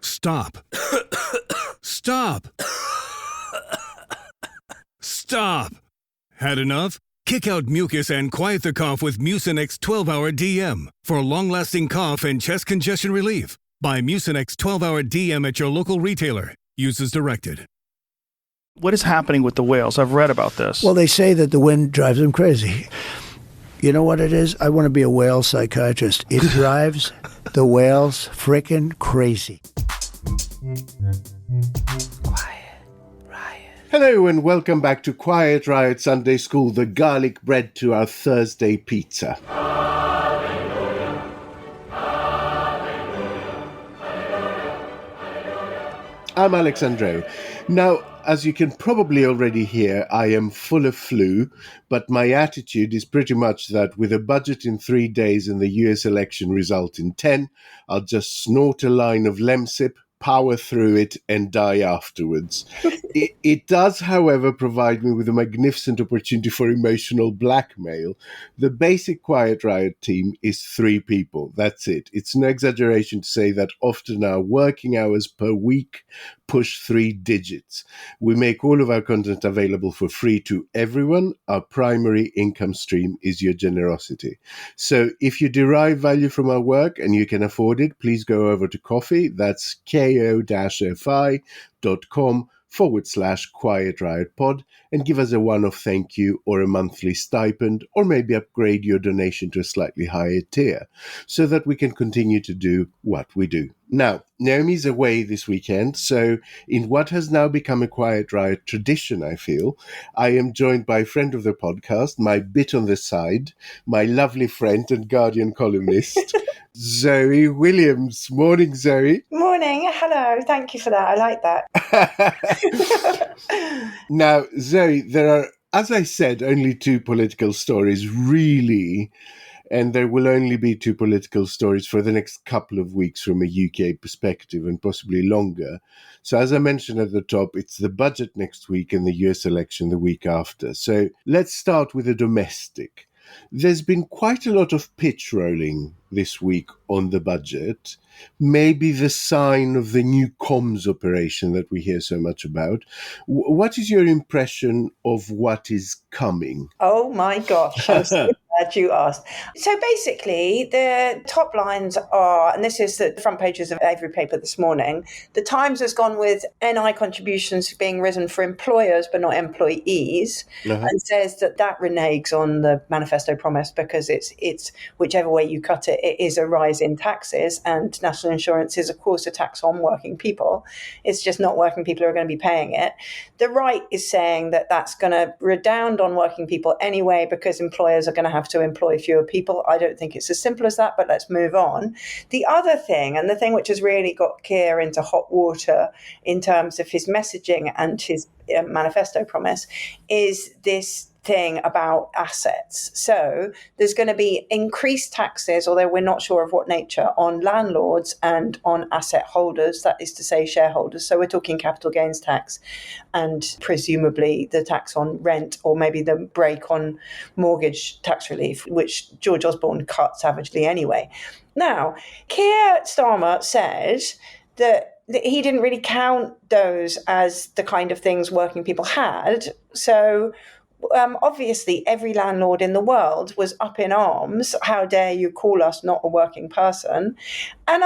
Stop. Stop. Stop. Had enough? Kick out mucus and quiet the cough with Mucinex 12-Hour DM for long-lasting cough and chest congestion relief. Buy Mucinex 12-Hour DM at your local retailer. Use as directed. What is happening with the whales? I've read about this. Well, they say that the wind drives them crazy. You know what it is? I want to be a whale psychiatrist. It drives the whales frickin' crazy. Hello and welcome back to Quiet Riot Sunday School, the garlic bread to our Thursday pizza. I'm Alexandro. Now, as you can probably already hear, I am full of flu, but my attitude is pretty much that with a budget in 3 days and the US election result in 10, I'll just snort a line of Lemsip, power through it, and die afterwards. It does, however, provide me with a magnificent opportunity for emotional blackmail. The basic Quiet Riot team is 3 people. That's it. It's no exaggeration to say that often our working hours per week push 3 digits. We make all of our content available for free to everyone. Our primary income stream is your generosity. So if you derive value from our work and you can afford it, please go over to Ko-fi. That's ko-fi.com/Quiet Riot Pod and give us a one-off thank you or a monthly stipend, or maybe upgrade your donation to a slightly higher tier so that we can continue to do what we do. Now, Naomi's away this weekend, so in what has now become a Quiet Riot tradition, I feel, I am joined by a friend of the podcast, my bit on the side, my lovely friend and Guardian columnist, Zoe Williams. Morning, Zoe. Morning. Hello. Thank you for that. I like that. Now, Zoe, there are, as I said, only 2 political stories, really, and there will only be 2 political stories for the next couple of weeks from a UK perspective and possibly longer. So as I mentioned at the top, it's the budget next week and the US election the week after. So let's start with the domestic. There's been quite a lot of pitch rolling this week on the budget, maybe the sign of the new comms operation that we hear so much about. What is your impression of what is coming? Oh my gosh, I'm so glad you asked. So basically, the top lines are, and this is the front pages of every paper this morning, the Times has gone with NI contributions being risen for employers but not employees, and says that reneges on the manifesto promise because it's whichever way you cut it, it is a rise in taxes, and national insurance is, of course, a tax on working people. It's just not working people who are going to be paying it. The right is saying that that's going to redound on working people anyway because employers are going to have to employ fewer people. I don't think it's as simple as that, but let's move on. The other thing, and the thing which has really got Keir into hot water in terms of his messaging and his manifesto promise, is this thing about assets. So there's going to be increased taxes, although we're not sure of what nature, on landlords and on asset holders, that is to say shareholders. So we're talking capital gains tax and presumably the tax on rent, or maybe the break on mortgage tax relief, which George Osborne cut savagely anyway. Now, Keir Starmer says that he didn't really count those as the kind of things working people had. So obviously, every landlord in the world was up in arms. How dare you call us not a working person? And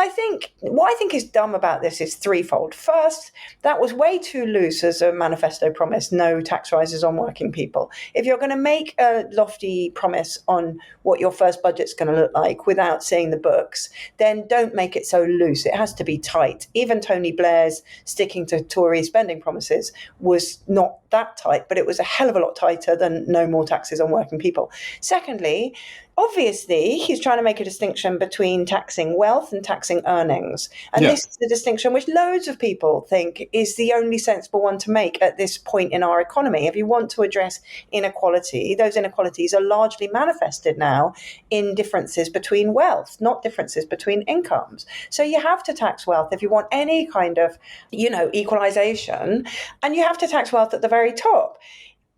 what I think is dumb about this is threefold. First, that was way too loose as a manifesto promise, no tax rises on working people. If you're going to make a lofty promise on what your first budget's going to look like without seeing the books, then don't make it so loose. It has to be tight. Even Tony Blair's sticking to Tory spending promises was not that tight, but it was a hell of a lot tighter than no more taxes on working people. Secondly, obviously, he's trying to make a distinction between taxing wealth and taxing earnings. And this is the distinction which loads of people think is the only sensible one to make at this point in our economy. If you want to address inequality, those inequalities are largely manifested now in differences between wealth, not differences between incomes. So you have to tax wealth if you want any kind of, equalization, and you have to tax wealth at the very top.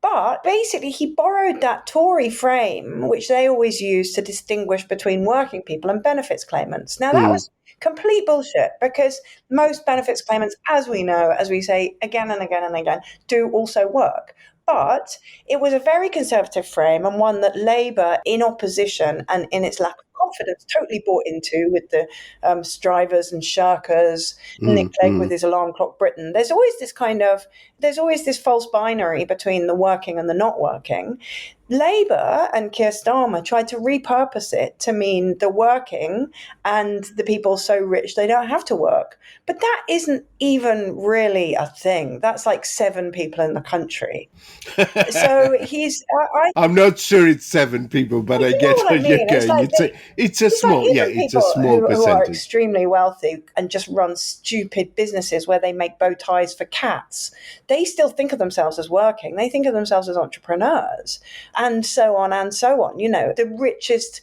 But basically, he borrowed that Tory frame, which they always use to distinguish between working people and benefits claimants. Now, that was complete bullshit, because most benefits claimants, as we know, as we say again and again and again, do also work. But it was a very conservative frame, and one that Labour, in opposition and in its lack of confidence, totally bought into, with the strivers and shirkers, Nick Clegg with his alarm clock Britain. There's always this false binary between the working and the not working. Labour and Keir Starmer tried to repurpose it to mean the working and the people so rich they don't have to work. But that isn't even really a thing. That's like 7 people in the country. So I'm not sure it's 7 people, but I get where you're going. It's a small who are percentage. extremely wealthy and just run stupid businesses where they make bow ties for cats. They still think of themselves as working. They think of themselves as entrepreneurs, and so on and so on. You know, the richest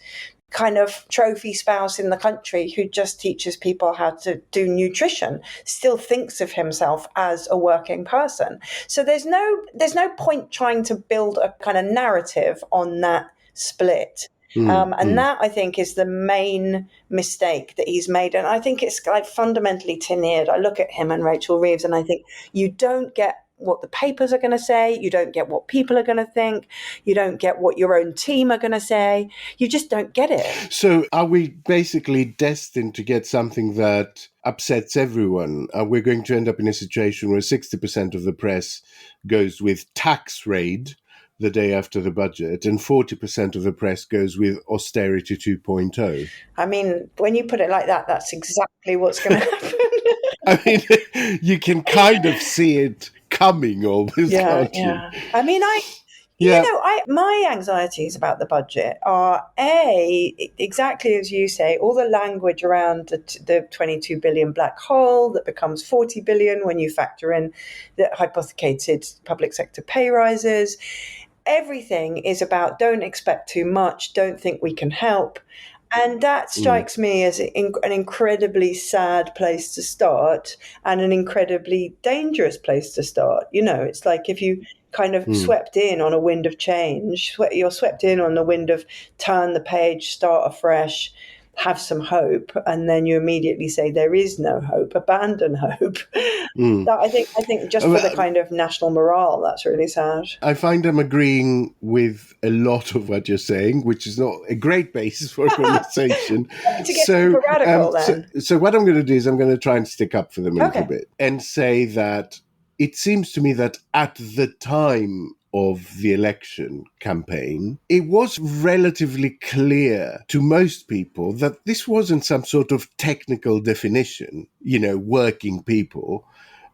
kind of trophy spouse in the country who just teaches people how to do nutrition still thinks of himself as a working person. So there's no point trying to build a kind of narrative on that split. And that, I think, is the main mistake that he's made. And I think it's like fundamentally tin-eared. I look at him and Rachel Reeves and I think, you don't get what the papers are going to say. You don't get what people are going to think. You don't get what your own team are going to say. You just don't get it. So are we basically destined to get something that upsets everyone? We're going to end up in a situation where 60% of the press goes with tax raid the day after the budget, and 40% of the press goes with austerity 2.0. I mean, when you put it like that, that's exactly what's going to happen. I mean, you can kind of see it coming almost, can't you? I mean, my anxieties about the budget are, exactly as you say, all the language around the 22 billion black hole that becomes 40 billion when you factor in the hypothecated public sector pay rises. Everything is about don't expect too much, don't think we can help. And that strikes me as an incredibly sad place to start, and an incredibly dangerous place to start. You know, it's like if you kind of swept in on a wind of change, you're swept in on the wind of turn the page, start afresh, have some hope, and then you immediately say there is no hope, abandon hope. That, I think just for the kind of national morale, that's really sad. I find I'm agreeing with a lot of what you're saying, which is not a great basis for a conversation. To get super radical, then. So what I'm going to do is I'm going to try and stick up for them a little bit and say that it seems to me that at the time of the election campaign, it was relatively clear to most people that this wasn't some sort of technical definition, you know, working people.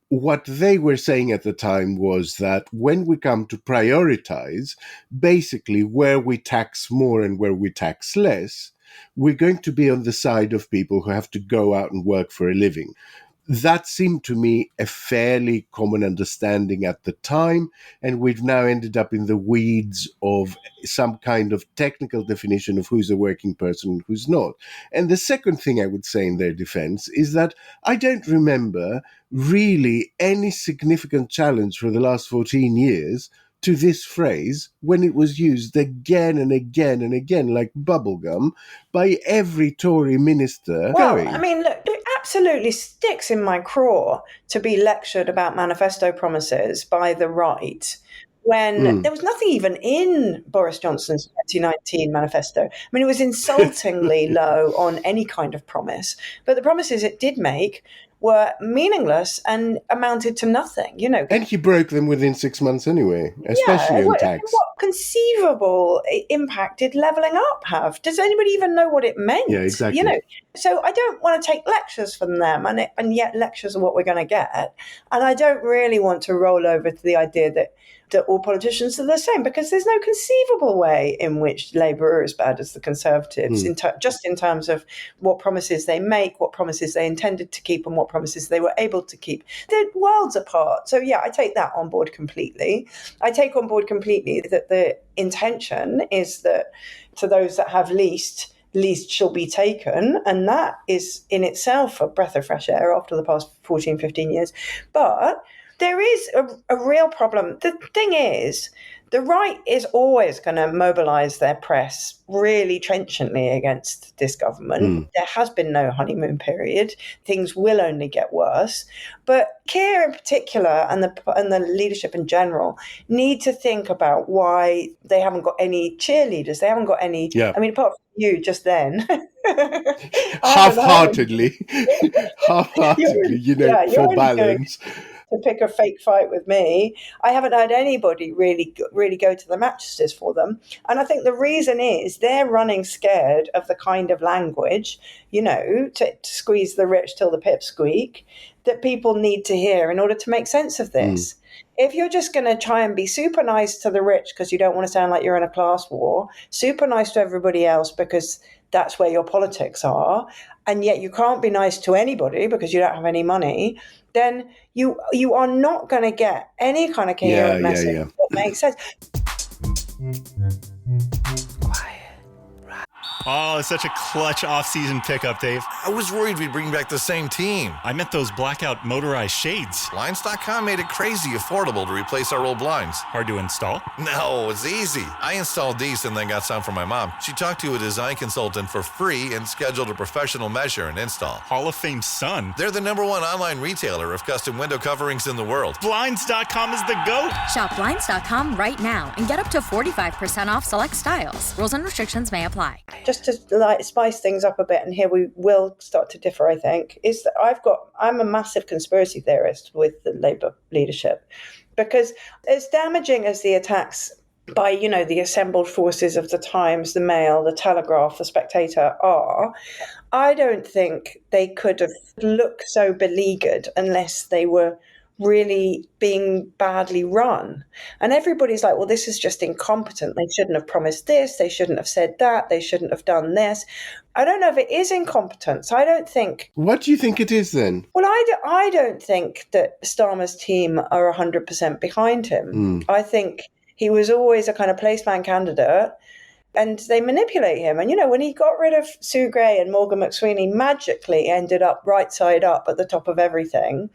What they were saying at the time was that when we come to prioritize, basically where we tax more and where we tax less, we're going to be on the side of people who have to go out and work for a living. That seemed to me a fairly common understanding at the time, and we've now ended up in the weeds of some kind of technical definition of who's a working person and who's not. And the second thing I would say in their defense is that I don't remember really any significant challenge for the last 14 years to this phrase when it was used again and again and again like bubblegum by every Tory minister. Well, I mean, look, it absolutely sticks in my craw to be lectured about manifesto promises by the right when there was nothing even in Boris Johnson's 2019 manifesto. I mean, it was insultingly low on any kind of promise, but the promises it did make were meaningless and amounted to nothing, you know. And he broke them within 6 months anyway, especially on tax. What conceivable impact did levelling up have? Does anybody even know what it meant? Yeah, exactly. You know, so I don't want to take lectures from them, and yet lectures are what we're going to get. And I don't really want to roll over to the idea that all politicians are the same, because there's no conceivable way in which Labour are as bad as the Conservatives, just in terms of what promises they make, what promises they intended to keep, and what promises they were able to keep. They're worlds apart. So yeah, I take that on board completely. I take on board completely that the intention is that to those that have least shall be taken, and that is in itself a breath of fresh air after the past 14, 15 years. But There is a real problem. The thing is, the right is always going to mobilise their press really trenchantly against this government. There has been no honeymoon period. Things will only get worse. But Keir in particular and the leadership in general need to think about why they haven't got any cheerleaders. They haven't got any. Yeah. I mean, apart from you just then. Half-heartedly, You're for only balance. to pick a fake fight with me. I haven't had anybody really go to the mattresses for them. And I think the reason is they're running scared of the kind of language, to squeeze the rich till the pips squeak, that people need to hear in order to make sense of this. If you're just going to try and be super nice to the rich because you don't want to sound like you're in a class war, super nice to everybody else because that's where your politics are, and yet you can't be nice to anybody because you don't have any money, then you are not going to get any kind of coherent message that makes sense. Oh, it's such a clutch off-season pickup, Dave. I was worried we'd bring back the same team. I meant those blackout motorized shades. Blinds.com made it crazy affordable to replace our old blinds. Hard to install? No, it's easy. I installed these and then got some for my mom. She talked to a design consultant for free and scheduled a professional measure and install. Hall of Fame son. They're the #1 online retailer of custom window coverings in the world. Blinds.com is the GOAT. Shop Blinds.com right now and get up to 45% off select styles. Rules and restrictions may apply. Just to spice things up a bit, and here we will start to differ, I think, is that I'm a massive conspiracy theorist with the Labour leadership, because as damaging as the attacks by, the assembled forces of the Times, the Mail, the Telegraph, the Spectator are, I don't think they could have looked so beleaguered unless they were really being badly run. And everybody's like, well, this is just incompetent. They shouldn't have promised this. They shouldn't have said that. They shouldn't have done this. I don't know if it is incompetence. I don't think. What do you think it is then? Well, I don't think that Starmer's team are 100% behind him. I think he was always a kind of placeman candidate, and they manipulate him. And, when he got rid of Sue Gray and Morgan McSweeney, magically ended up right side up at the top of everything.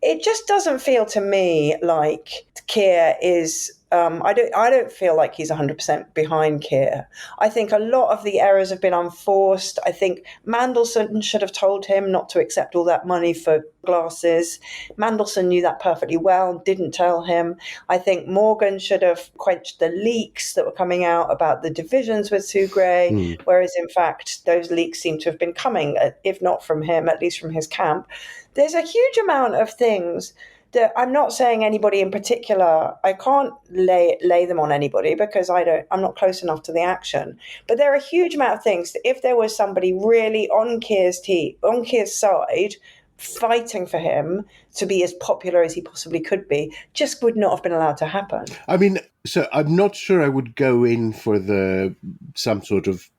It just doesn't feel to me like Keir is... I don't feel like he's 100% behind Keir. I think a lot of the errors have been unforced. I think Mandelson should have told him not to accept all that money for glasses. Mandelson knew that perfectly well, didn't tell him. I think Morgan should have quenched the leaks that were coming out about the divisions with Sue Gray, whereas in fact those leaks seem to have been coming, if not from him, at least from his camp. There's a huge amount of things that I'm not saying anybody in particular. I can't lay them on anybody because I'm not close enough to the action. But there are a huge amount of things that if there was somebody really on Keir's side, fighting for him to be as popular as he possibly could be, just would not have been allowed to happen. I mean, so I'm not sure I would go in for some sort of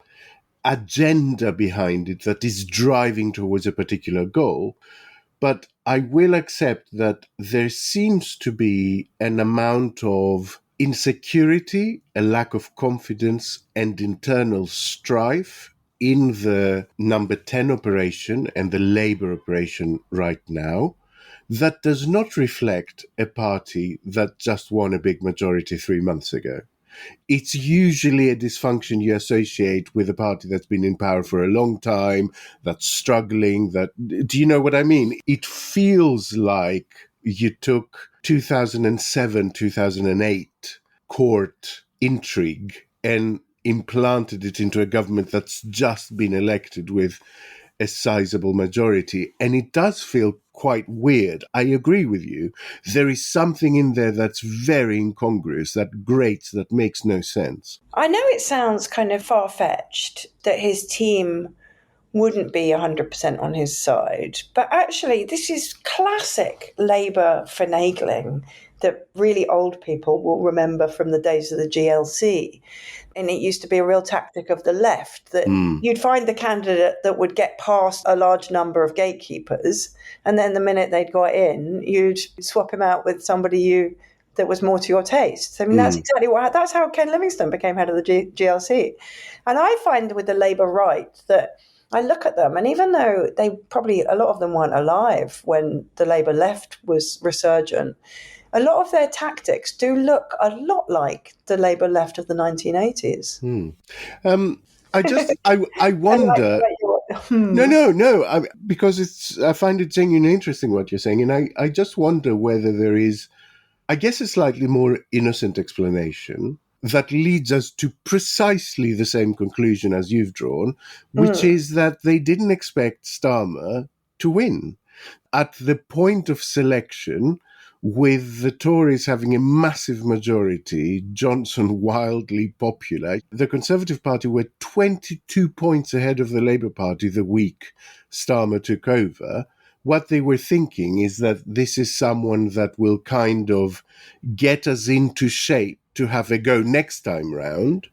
agenda behind it that is driving towards a particular goal. But I will accept that there seems to be an amount of insecurity, a lack of confidence, and internal strife in the Number 10 operation and the Labour operation right now that does not reflect a party that just won a big majority 3 months ago. It's usually a dysfunction you associate with a party that's been in power for a long time, that's struggling, do you know what I mean? It feels like you took 2007, 2008 court intrigue and implanted it into a government that's just been elected with a sizable majority. And it does feel quite weird. I agree with you. There is something in there that's very incongruous, that grates, that makes no sense. I know it sounds kind of far-fetched that his team wouldn't be 100% on his side, but actually this is classic Labour finagling that really old people will remember from the days of the GLC. And it used to be a real tactic of the left that you'd find the candidate that would get past a large number of gatekeepers, and then the minute they'd got in, you'd swap him out with somebody that was more to your taste. I mean, that's exactly that's how Ken Livingstone became head of the GLC. And I find with the Labour right that I look at them, and even though a lot of them weren't alive when the Labour left was resurgent, a lot of their tactics do look a lot like the Labour left of the 1980s. I wonder. No. Because I find it genuinely interesting what you're saying, and I just wonder whether there is, I guess, a slightly more innocent explanation that leads us to precisely the same conclusion as you've drawn, which is that they didn't expect Starmer to win. At the point of selection, with the Tories having a massive majority, Johnson wildly popular, the Conservative Party were 22 points ahead of the Labour Party the week Starmer took over. What they were thinking is that this is someone that will kind of get us into shape to have a go next time round.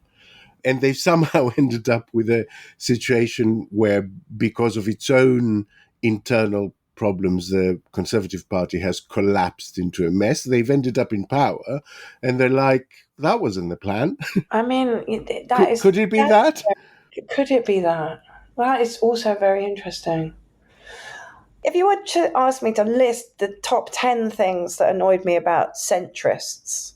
And they've somehow ended up with a situation where, because of its own internal problems, the Conservative Party has collapsed into a mess. They've ended up in power, and they're like, that wasn't the plan. I mean, could it be that? Could it be that? That is also very interesting. If you were to ask me to list the top 10 things that annoyed me about centrists,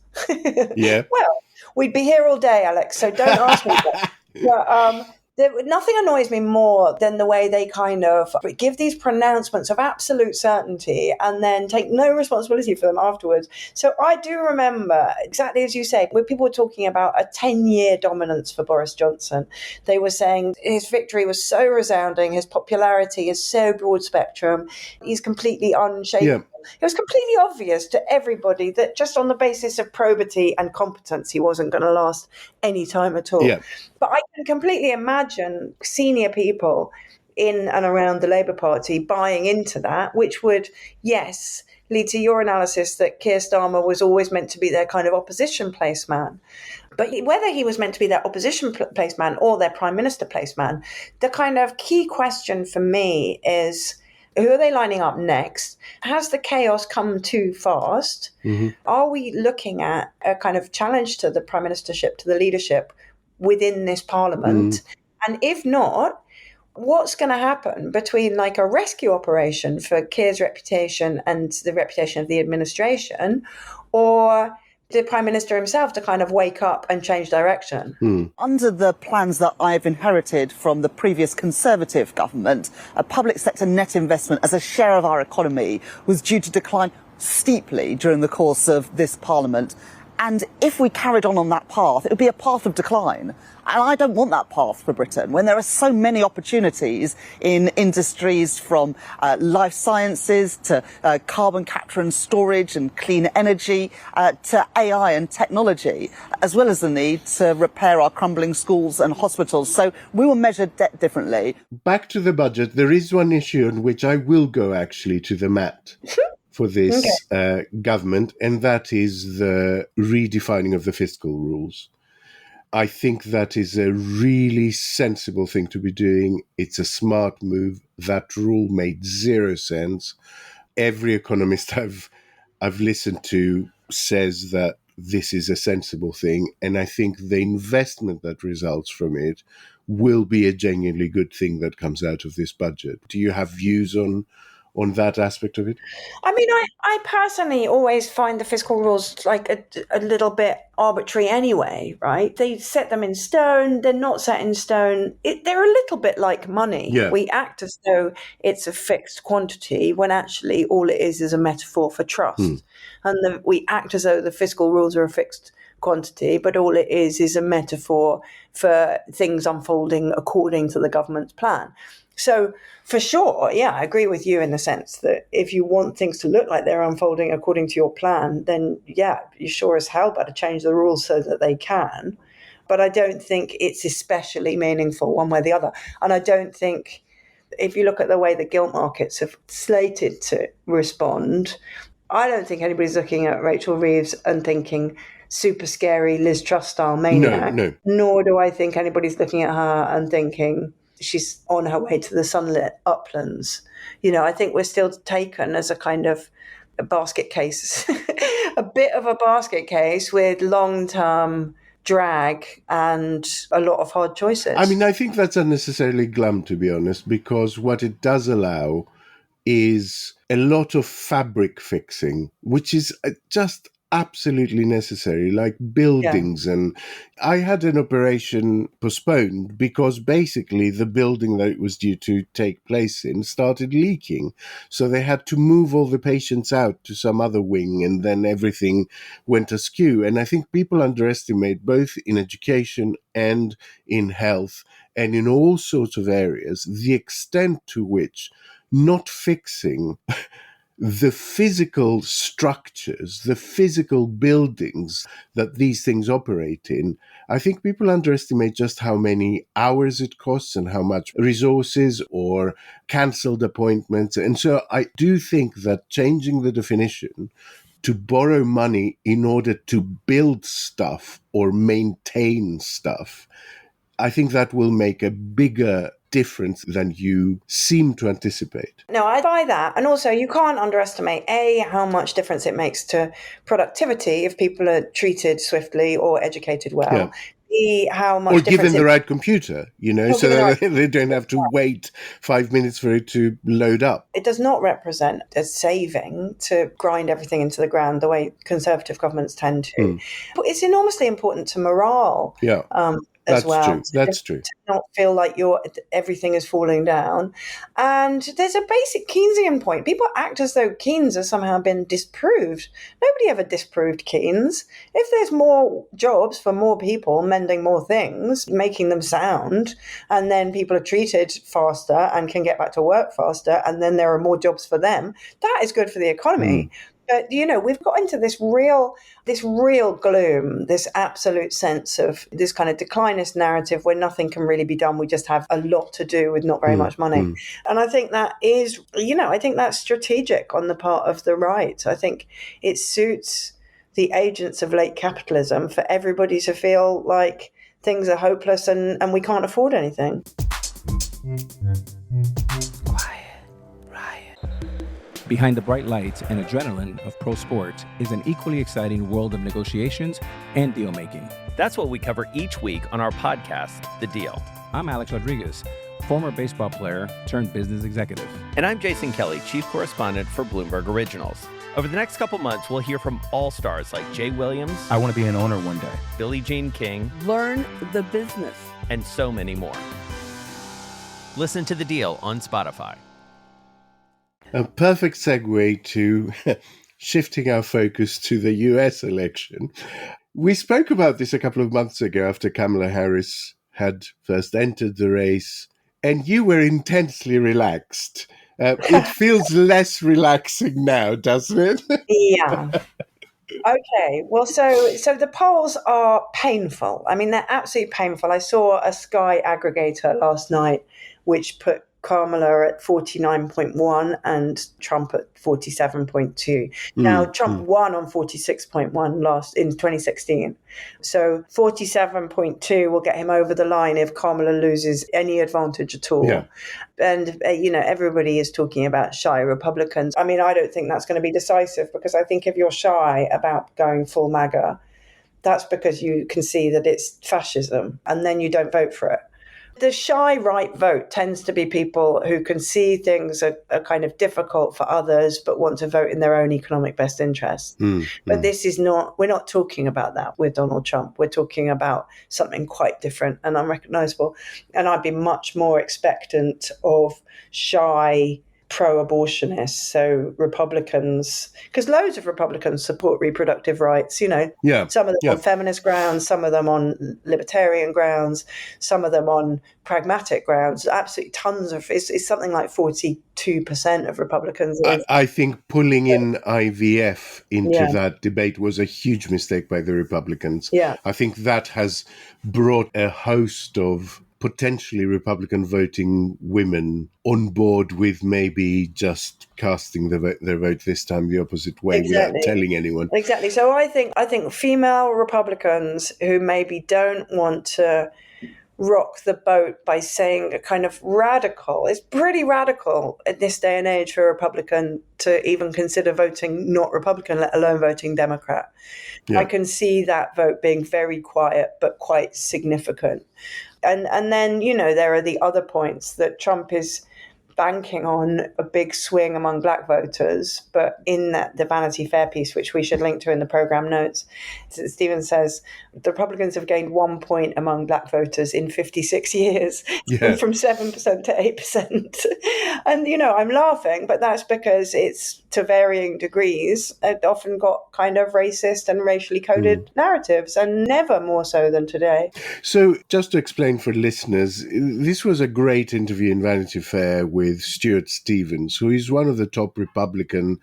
yeah. Well, we'd be here all day, Alex, so don't ask me that. But, nothing annoys me more than the way they kind of give these pronouncements of absolute certainty and then take no responsibility for them afterwards. So I do remember, exactly as you say, when people were talking about a 10-year dominance for Boris Johnson, they were saying his victory was so resounding, his popularity is so broad spectrum, he's completely unshakable. Yeah. It was completely obvious to everybody that just on the basis of probity and competence, he wasn't going to last any time at all. Yeah. But I can completely imagine senior people in and around the Labour Party buying into that, which would, yes, lead to your analysis that Keir Starmer was always meant to be their kind of opposition placeman. But whether he was meant to be their opposition placeman or their prime minister placeman, the kind of key question for me is, who are they lining up next? Has the chaos come too fast? Mm-hmm. Are we looking at a kind of challenge to the prime ministership, to the leadership within this parliament? Mm. And if not, what's going to happen between like a rescue operation for Keir's reputation and the reputation of the administration, or the Prime Minister himself to kind of wake up and change direction? Under the plans that I've inherited from the previous Conservative government, a public sector net investment as a share of our economy was due to decline steeply during the course of this Parliament. And if we carried on that path, it would be a path of decline. And I don't want that path for Britain when there are so many opportunities in industries from life sciences to carbon capture and storage and clean energy to AI and technology, as well as the need to repair our crumbling schools and hospitals. So we will measure debt differently. Back to the budget, there is one issue on which I will go actually to the mat. For this government, and that is the redefining of the fiscal rules. I think that is a really sensible thing to be doing. It's a smart move. That rule made zero sense. Every economist I've listened to says that this is a sensible thing, and I think the investment that results from it will be a genuinely good thing that comes out of this budget. Do you have views on that aspect of it? I mean, I personally always find the fiscal rules like a little bit arbitrary anyway, right? They set them in stone. They're not set in stone. They're a little bit like money. Yeah. We act as though it's a fixed quantity when actually all it is a metaphor for trust. And we act as though the fiscal rules are a fixed quantity, but all it is a metaphor for things unfolding according to the government's plan. So for sure, yeah, I agree with you in the sense that if you want things to look like they're unfolding according to your plan, then yeah, you sure as hell better change the rules so that they can. But I don't think it's especially meaningful one way or the other. And I don't think, if you look at the way the gilt markets have slated to respond, I don't think anybody's looking at Rachel Reeves and thinking super scary Liz Truss style maniac. No. Nor do I think anybody's looking at her and thinking she's on her way to the sunlit uplands. You know, I think we're still taken as a kind of a basket case, a bit of a basket case with long-term drag and a lot of hard choices. I mean, I think that's unnecessarily glum, to be honest, because what it does allow is a lot of fabric fixing, which is just absolutely necessary, like buildings. Yeah. And I had an operation postponed because basically the building that it was due to take place in started leaking. So they had to move all the patients out to some other wing, and then everything went askew. And I think people underestimate, both in education and in health and in all sorts of areas, the extent to which not fixing the physical structures, the physical buildings that these things operate in. I think people underestimate just how many hours it costs and how much resources or cancelled appointments. And so I do think that changing the definition to borrow money in order to build stuff or maintain stuff, I think that will make a bigger difference than you seem to anticipate. No, I buy that. And also, you can't underestimate, A, how much difference it makes to productivity if people are treated swiftly or educated well. Yeah. B, how much or given the right computer, so that they don't have to wait 5 minutes for it to load up. It does not represent a saving to grind everything into the ground the way Conservative governments tend to. But it's enormously important to morale. Yeah. As well. True. That's true. To not feel like everything is falling down. And there's a basic Keynesian point. People act as though Keynes has somehow been disproved. Nobody ever disproved Keynes. If there's more jobs for more people, mending more things, making them sound, and then people are treated faster and can get back to work faster, and then there are more jobs for them, that is good for the economy. But, we've got into this real gloom, this absolute sense of this kind of declinist narrative where nothing can really be done. We just have a lot to do with not very much money. And I think that is, I think that's strategic on the part of the right. I think it suits the agents of late capitalism for everybody to feel like things are hopeless and we can't afford anything. Behind the bright lights and adrenaline of pro sport is an equally exciting world of negotiations and deal making. That's what we cover each week on our podcast, The Deal. I'm Alex Rodriguez, former baseball player turned business executive. And I'm Jason Kelly, chief correspondent for Bloomberg Originals. Over the next couple months, we'll hear from all-stars like Zoe Williams. I want to be an owner one day. Billie Jean King. Learn the business. And so many more. Listen to The Deal on Spotify. A perfect segue to shifting our focus to the US election. We spoke about this a couple of months ago after Kamala Harris had first entered the race, and you were intensely relaxed. It feels less relaxing now, doesn't it? Yeah. Okay. Well, so the polls are painful. I mean, they're absolutely painful. I saw a Sky aggregator last night, which put Kamala at 49.1 and Trump at 47.2. Now, Trump won on 46.1 in 2016. So 47.2 will get him over the line if Kamala loses any advantage at all. Yeah. And, everybody is talking about shy Republicans. I mean, I don't think that's going to be decisive because I think if you're shy about going full MAGA, that's because you can see that it's fascism and then you don't vote for it. The shy right vote tends to be people who can see things are kind of difficult for others, but want to vote in their own economic best interest. But this is we're not talking about that with Donald Trump. We're talking about something quite different and unrecognizable. And I'd be much more expectant of shy pro-abortionists, so Republicans, because loads of Republicans support reproductive rights, some of them on feminist grounds, some of them on libertarian grounds, some of them on pragmatic grounds, absolutely tons of, it's something like 42% of Republicans. I think pulling in IVF into that debate was a huge mistake by the Republicans. Yeah. I think that has brought a host of potentially Republican voting women on board with maybe just casting their vote this time the opposite way without telling anyone. Exactly. So I think female Republicans who maybe don't want to rock the boat by saying a kind of radical. It's pretty radical in this day and age for a Republican to even consider voting not Republican, let alone voting Democrat. Yeah. I can see that vote being very quiet, but quite significant. And then, there are the other points that Trump is banking on a big swing among black voters, but in the Vanity Fair piece, which we should link to in the program notes, Stephen says the Republicans have gained 1 point among black voters in 56 years, from 7% to 8%. And, I'm laughing, but that's because it's to varying degrees. It often got kind of racist and racially coded narratives, and never more so than today. So just to explain for listeners, this was a great interview in Vanity Fair with Stuart Stevens, who is one of the top Republican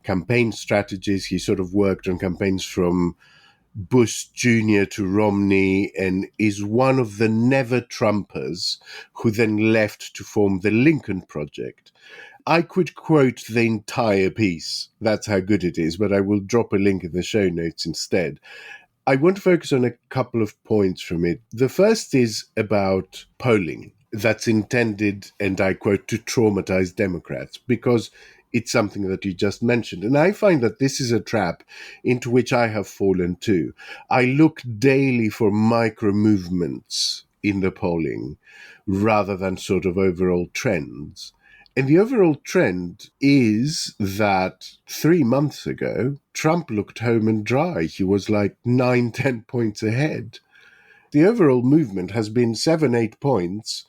campaign strategists. He sort of worked on campaigns from Bush Jr. to Romney and is one of the never-Trumpers who then left to form the Lincoln Project. I could quote the entire piece. That's how good it is, but I will drop a link in the show notes instead. I want to focus on a couple of points from it. The first is about polling that's intended, and I quote, to traumatize Democrats, because it's something that you just mentioned. And I find that this is a trap into which I have fallen too. I look daily for micro movements in the polling rather than sort of overall trends. And the overall trend is that 3 months ago, Trump looked home and dry. He was like 9-10 points ahead. The overall movement has been 7-8 points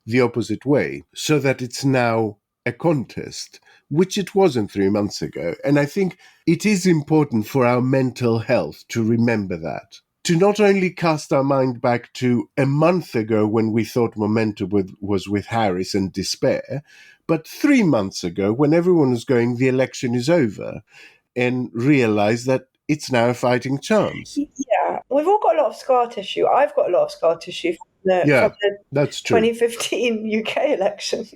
the opposite way, so that it's now a contest, which it wasn't 3 months ago. And I think it is important for our mental health to remember that. To not only cast our mind back to a month ago when we thought momentum was with Harris and despair, but 3 months ago when everyone was going, the election is over, and realize that it's now a fighting chance. Yeah, we've all got a lot of scar tissue. I've got a lot of scar tissue from the that's true. 2015 UK election.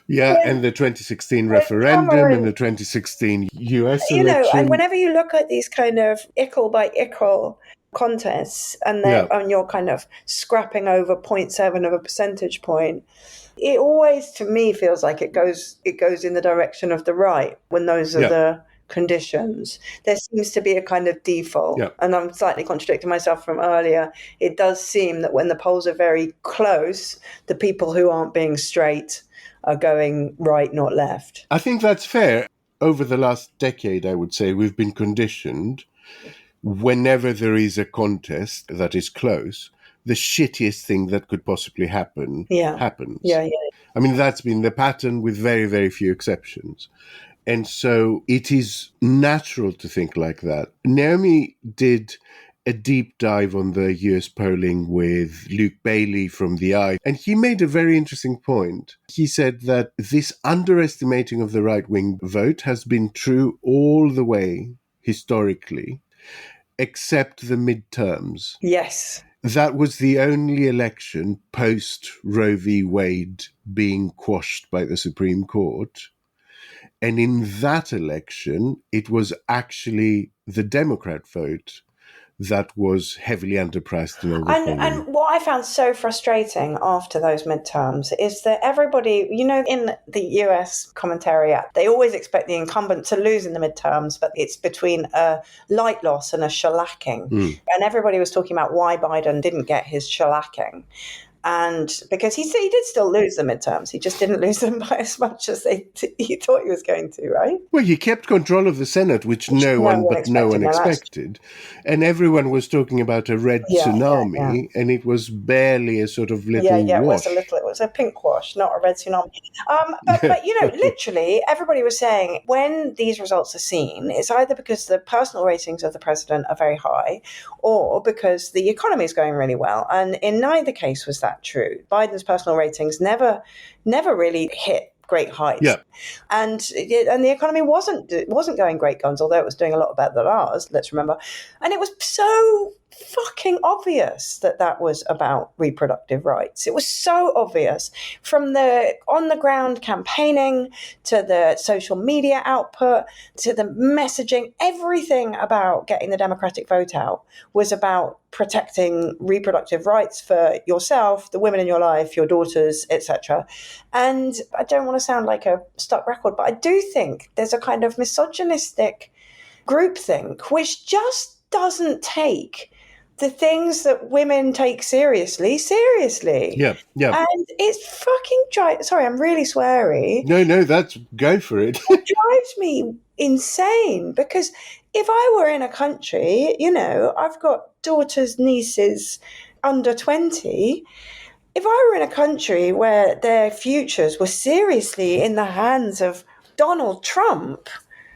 And the 2016 referendum and the 2016 US election. And whenever you look at these kind of ickle by ickle contests and you're kind of scrapping over 0.7 of a percentage point, it always, to me, feels like it goes in the direction of the right when those are the conditions. There seems to be a kind of default, and I'm slightly contradicting myself from earlier. It does seem that when the polls are very close, the people who aren't being straight are going right, not left. I think that's fair. Over the last decade, I would say, we've been conditioned, whenever there is a contest that is close, the shittiest thing that could possibly happen happens. I mean, that's been the pattern with very, very few exceptions. And so it is natural to think like that. Naomi did a deep dive on the US polling with Luke Bailey from The Eye, and he made a very interesting point. He said that this underestimating of the right-wing vote has been true all the way, historically, except the midterms. Yes. That was the only election post Roe v. Wade being quashed by the Supreme Court. And in that election, it was actually the Democrat vote that was heavily underpriced and overpolling. And what I found so frustrating after those midterms is that everybody, in the US commentariat, they always expect the incumbent to lose in the midterms, but it's between a light loss and a shellacking. And everybody was talking about why Biden didn't get his shellacking. And because he did still lose the midterms, he just didn't lose them by as much as he thought he was going to, right? Well, he kept control of the Senate, which no one expected. And everyone was talking about a red tsunami, and it was barely a sort of little wash. It was a pink wash, not a red tsunami. But literally, everybody was saying when these results are seen, it's either because the personal ratings of the president are very high, or because the economy is going really well. And in neither case was that true. Biden's personal ratings never really hit great heights, and the economy wasn't going great guns, although it was doing a lot better than ours. Let's remember, and it was so fucking obvious that that was about reproductive rights. It was so obvious, from the on-the-ground campaigning to the social media output to the messaging. Everything about getting the democratic vote out was about protecting reproductive rights for yourself, the women in your life, your daughters, etc. And I don't want to sound like a stuck record, but I do think there's a kind of misogynistic groupthink which just doesn't take the things that women take seriously. Yeah. And it's fucking sorry, I'm really sweary. No, go for it. It drives me insane, because if I were in a country, I've got daughters, nieces under 20. If I were in a country where their futures were seriously in the hands of Donald Trump,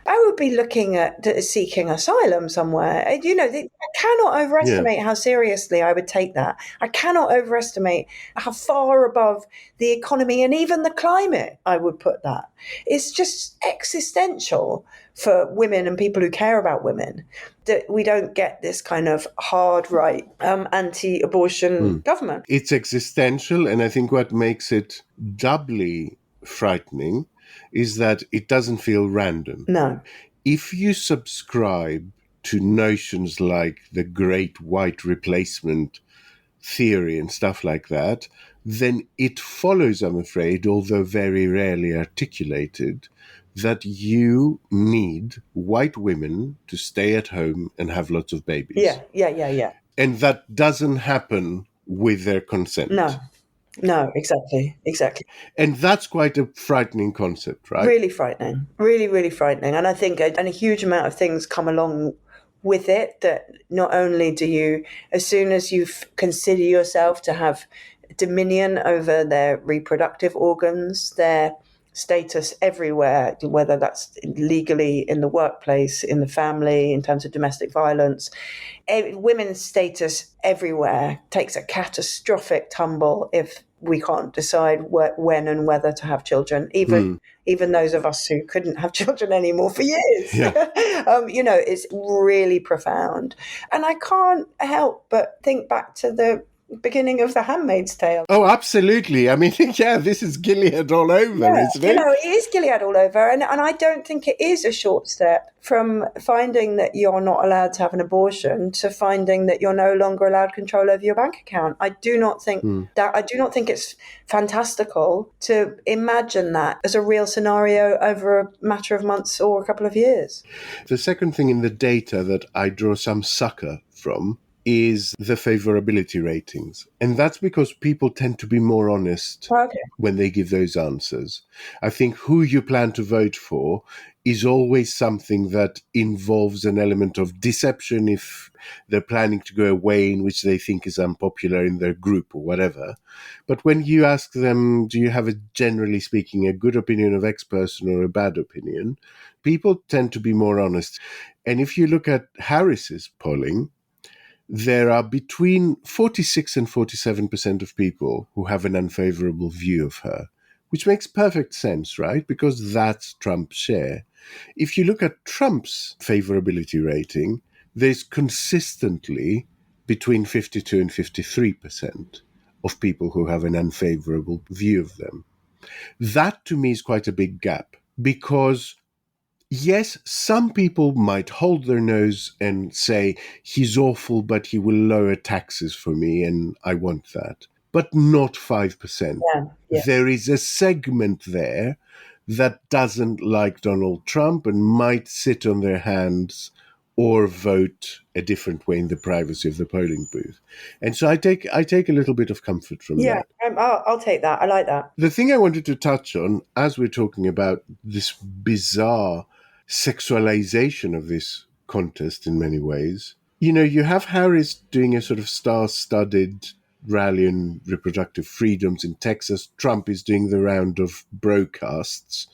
I would be looking at seeking asylum somewhere. I cannot overestimate how seriously I would take that. I cannot overestimate how far above the economy and even the climate I would put that. It's just existential for women and people who care about women that we don't get this kind of hard right, anti-abortion government. It's existential, and I think what makes it doubly frightening is that it doesn't feel random. No. If you subscribe to notions like the great white replacement theory and stuff like that, then it follows, I'm afraid, although very rarely articulated, that you need white women to stay at home and have lots of babies. Yeah. And that doesn't happen with their consent. No, exactly. And that's quite a frightening concept, right? Really frightening. Really, really frightening. And I think a huge amount of things come along with it, that not only do you, as soon as you consider yourself to have dominion over their reproductive organs, their status everywhere, whether that's legally in the workplace, in the family, in terms of domestic violence, women's status everywhere takes a catastrophic tumble if we can't decide when and whether to have children, even those of us who couldn't have children anymore for years. It's really profound. And I can't help but think back to the beginning of The Handmaid's Tale. Oh, absolutely. I mean, this is Gilead all over, isn't it? It is Gilead all over. And I don't think it is a short step from finding that you're not allowed to have an abortion to finding that you're no longer allowed control over your bank account. I do not think it's fantastical to imagine that as a real scenario over a matter of months or a couple of years. The second thing in the data that I draw some succor from is the favorability ratings. And that's because people tend to be more honest when they give those answers. I think who you plan to vote for is always something that involves an element of deception if they're planning to go a way in which they think is unpopular in their group or whatever. But when you ask them, do you have, generally speaking, a good opinion of X person or a bad opinion, people tend to be more honest. And if you look at Harris's polling, there are between 46 and 47% of people who have an unfavorable view of her, which makes perfect sense, right? Because that's Trump's share. If you look at Trump's favorability rating, there's consistently between 52 and 53% of people who have an unfavorable view of them. That, to me, is quite a big gap, because yes, some people might hold their nose and say, he's awful, but he will lower taxes for me, and I want that. But not 5%. Yeah. There is a segment there that doesn't like Donald Trump and might sit on their hands or vote a different way in the privacy of the polling booth. And so I take a little bit of comfort from that. I'll take that. I like that. The thing I wanted to touch on, as we're talking about this bizarre sexualization of this contest in many ways, you have Harris doing a sort of star-studded rally on reproductive freedoms in Texas. Trump is doing the round of broadcasts.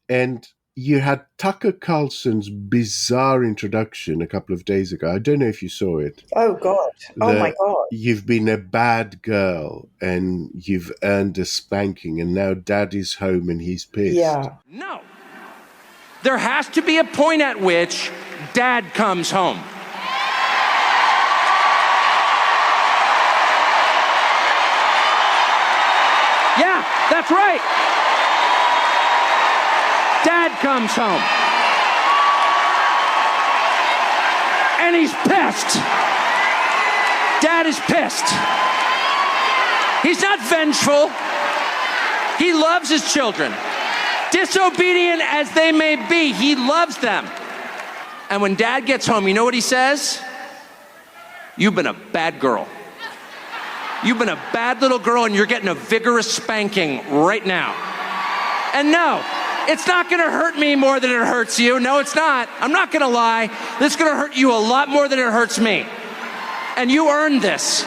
And you had Tucker Carlson's bizarre introduction a couple of days ago. I don't know if you saw it. Oh, God. Oh, my God. You've been a bad girl and you've earned a spanking, and now daddy's home and he's pissed. Yeah. No. There has to be a point at which dad comes home. That's right. Dad comes home. And he's pissed. Dad is pissed. He's not vengeful. He loves his children. Disobedient as they may be, he loves them. And when Dad gets home, you know what he says? You've been a bad girl. You've been a bad little girl and you're getting a vigorous spanking right now. And no, it's not gonna hurt me more than it hurts you. No, it's not. I'm not gonna lie. This is gonna hurt you a lot more than it hurts me. And you earned this.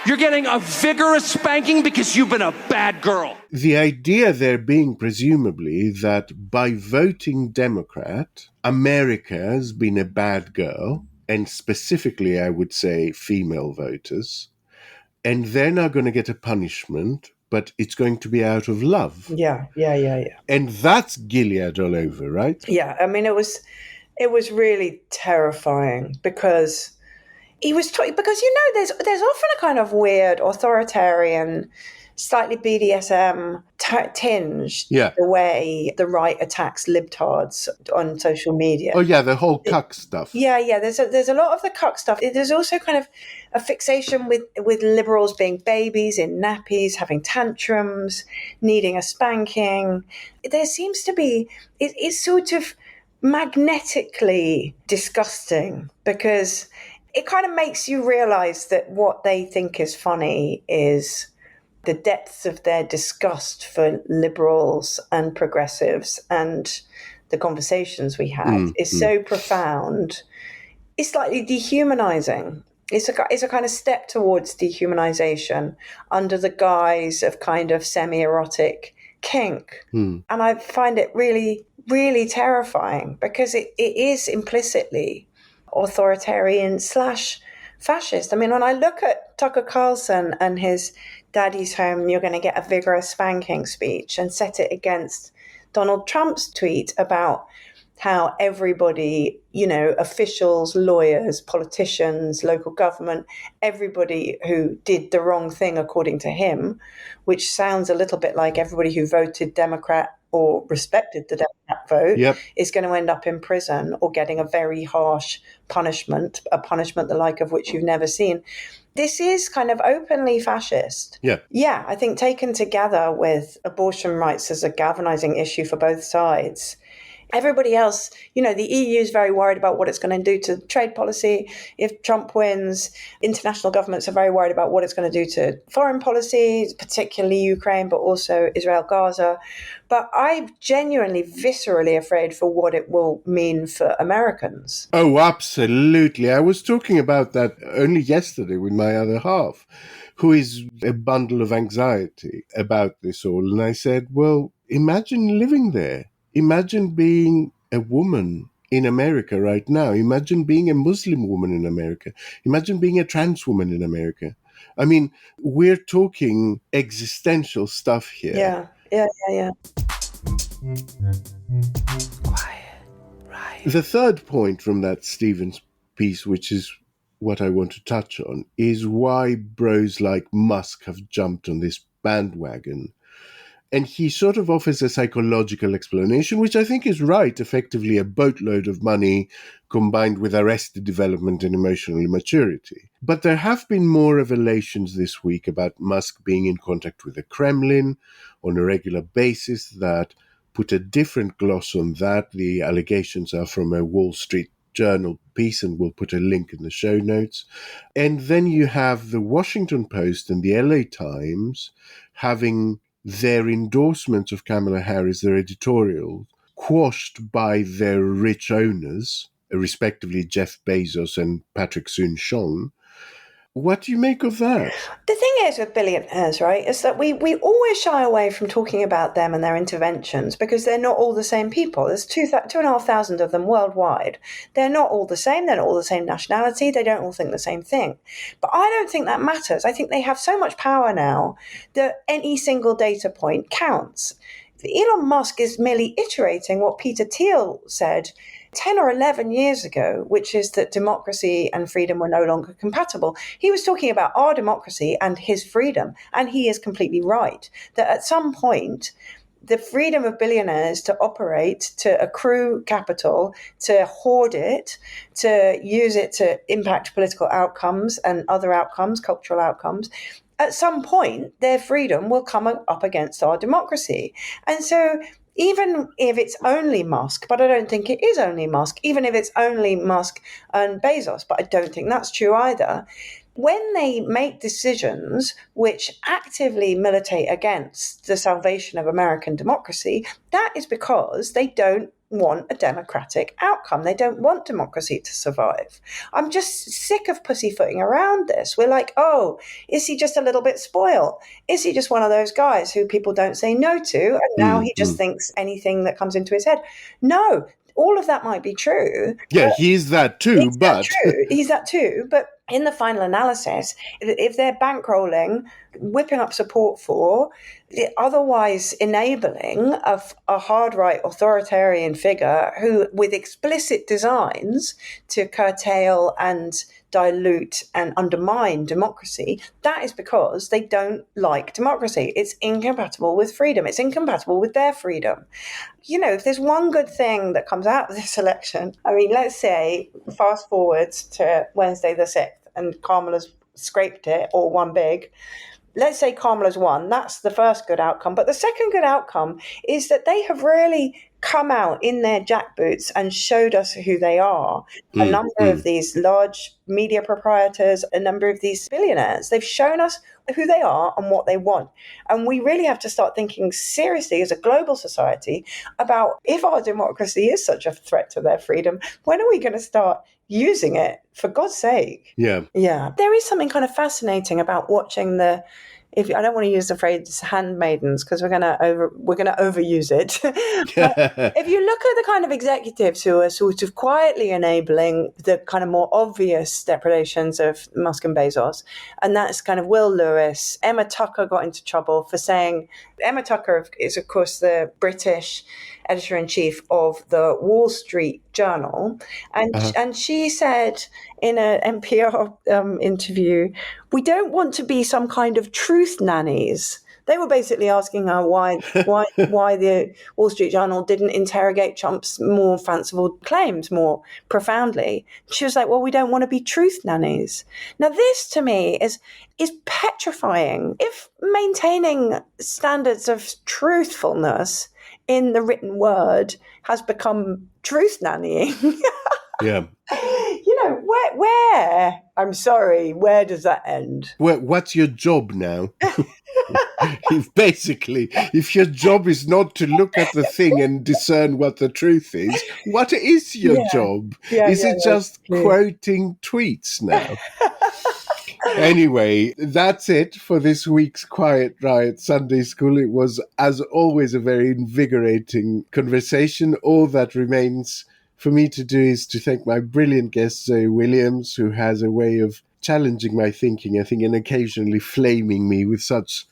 You're getting a vigorous spanking because you've been a bad girl. The idea there being presumably that by voting Democrat, America has been a bad girl, and specifically I would say female voters, and they're now going to get a punishment, but it's going to be out of love. Yeah. And that's Gilead all over, right? Yeah, I mean, it was really terrifying because he was because there's often a kind of weird authoritarian, slightly BDSM tinge to the way the right attacks libtards on social media. Oh yeah, the whole cuck stuff. Yeah. There's a lot of the cuck stuff. There's also kind of a fixation with liberals being babies in nappies, having tantrums, needing a spanking. There seems to be it's sort of magnetically disgusting because it kind of makes you realize that what they think is funny is the depths of their disgust for liberals and progressives, and the conversations we had is so profound. It's slightly dehumanizing. It's a kind of step towards dehumanization under the guise of kind of semi-erotic kink. And I find it really, really terrifying because it is implicitly authoritarian / fascist. I mean, when I look at Tucker Carlson and his Daddy's Home, you're going to get a vigorous spanking speech and set it against Donald Trump's tweet about how everybody, officials, lawyers, politicians, local government, everybody who did the wrong thing according to him, which sounds a little bit like everybody who voted Democrat or respected the Democrat vote is going to end up in prison or getting a very harsh punishment, a punishment the like of which you've never seen. This is kind of openly fascist. Yeah, I think taken together with abortion rights as a galvanizing issue for both sides. Everybody else, the EU is very worried about what it's going to do to trade policy. If Trump wins, international governments are very worried about what it's going to do to foreign policy, particularly Ukraine, but also Israel, Gaza. But I'm genuinely, viscerally afraid for what it will mean for Americans. Oh, absolutely. I was talking about that only yesterday with my other half, who is a bundle of anxiety about this all. And I said, well, imagine living there. Imagine being a woman in America right now. Imagine being a Muslim woman in America. Imagine being a trans woman in America. I mean, we're talking existential stuff here. Yeah. Quiet. Right. The third point from that Stevens piece, which is what I want to touch on, is why bros like Musk have jumped on this bandwagon. And he sort of offers a psychological explanation, which I think is right, effectively a boatload of money combined with arrested development and emotional immaturity. But there have been more revelations this week about Musk being in contact with the Kremlin on a regular basis that put a different gloss on that. The allegations are from a Wall Street Journal piece, and we'll put a link in the show notes. And then you have the Washington Post and the LA Times having their endorsements of Kamala Harris, their editorial, quashed by their rich owners, respectively Jeff Bezos and Patrick Soon-Shiong. What do you make of that? The thing is with billionaires, right, is that we always shy away from talking about them and their interventions because they're not all the same people. There's 2,500 of them worldwide. They're not all the same. They're not all the same nationality. They don't all think the same thing. But I don't think that matters. I think they have so much power now that any single data point counts. Elon Musk is merely iterating what Peter Thiel said 10 or 11 years ago, which is that democracy and freedom were no longer compatible. He was talking about our democracy and his freedom, and he is completely right, that at some point, the freedom of billionaires to operate, to accrue capital, to hoard it, to use it to impact political outcomes and other outcomes, cultural outcomes, at some point, their freedom will come up against our democracy. And so even if it's only Musk, but I don't think it is only Musk, even if it's only Musk and Bezos, but I don't think that's true either, when they make decisions which actively militate against the salvation of American democracy, that is because they don't want a democratic outcome. They don't want democracy to survive. I'm just sick of pussyfooting around this. We're like, oh, is he just a little bit spoiled? Is he just one of those guys who people don't say no to? And now he just thinks anything that comes into his head. No, all of that might be true. Yeah, he's that too, but... He's that too, but in the final analysis, if they're bankrolling, whipping up support for, otherwise enabling a hard-right authoritarian figure who, with explicit designs to curtail and dilute and undermine democracy, that is because they don't like democracy. It's incompatible with freedom. It's incompatible with their freedom. You know, if there's one good thing that comes out of this election, I mean, let's say, fast forward to Wednesday the 6th, and Kamala's scraped it or won big. Let's say Kamala's won. That's the first good outcome. But the second good outcome is that they have really come out in their jackboots and showed us who they are. A number of these large media proprietors, a number of these billionaires, they've shown us who they are and what they want. And we really have to start thinking seriously as a global society about, if our democracy is such a threat to their freedom, when are we going to start using it, for God's sake? Yeah. There is something kind of fascinating about watching I don't want to use the phrase handmaidens because we're going to overuse it. But if you look at the kind of executives who are sort of quietly enabling the kind of more obvious depredations of Musk and Bezos, and that's kind of Will Lewis. Emma Tucker got into trouble for saying, Emma Tucker is of course the British editor-in-chief of the Wall Street Journal, and she said in an NPR interview, we don't want to be some kind of truth nannies. They were basically asking her why the Wall Street Journal didn't interrogate Trump's more fanciful claims more profoundly. She was like, well, we don't want to be truth nannies. Now, this to me is petrifying. If maintaining standards of truthfulness in the written word has become truth nannying. Yeah. You know, where? I'm sorry, where does that end? What's your job now? If your job is not to look at the thing and discern what the truth is, what is your job? Is it just quoting tweets now? Anyway, that's it for this week's Quiet Riot Sunday School. It was, as always, a very invigorating conversation. All that remains for me to do is to thank my brilliant guest, Zoe Williams, who has a way of challenging my thinking, I think, and occasionally flaming me with such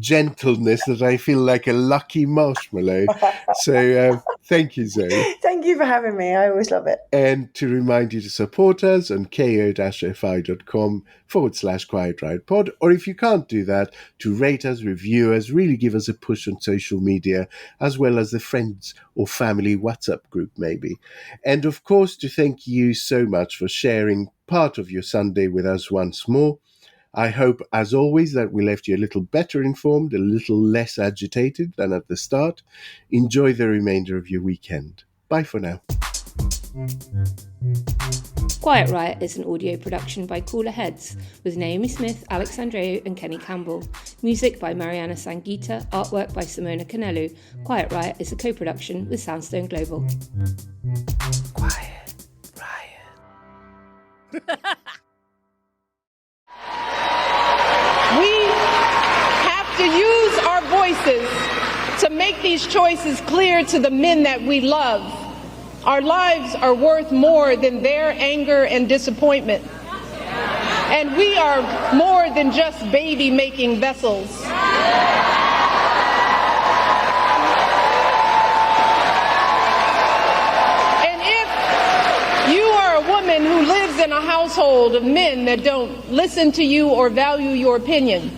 gentleness that I feel like a lucky marshmallow. So thank you, Zoe. Thank you for having me. I always love it. And to remind you to support us on ko-fi.com/Quiet Riot Pod, or if you can't do that, to rate us, review us, really give us a push on social media, as well as the friends or family WhatsApp group maybe. And of course, to thank you so much for sharing part of your Sunday with us once more. I hope, as always, that we left you a little better informed, a little less agitated than at the start. Enjoy the remainder of your weekend. Bye for now. Quiet Riot is an audio production by Cooler Heads, with Naomi Smith, Alex Andreu and Kenny Campbell. Music by Mariana Sangita, artwork by Simona Canelu. Quiet Riot is a co-production with Soundstone Global. Quiet Riot. We have to use our voices to make these choices clear to the men that we love. Our lives are worth more than their anger and disappointment. And we are more than just baby-making vessels. in a household of men that don't listen to you or value your opinion,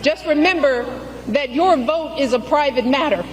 just remember that your vote is a private matter.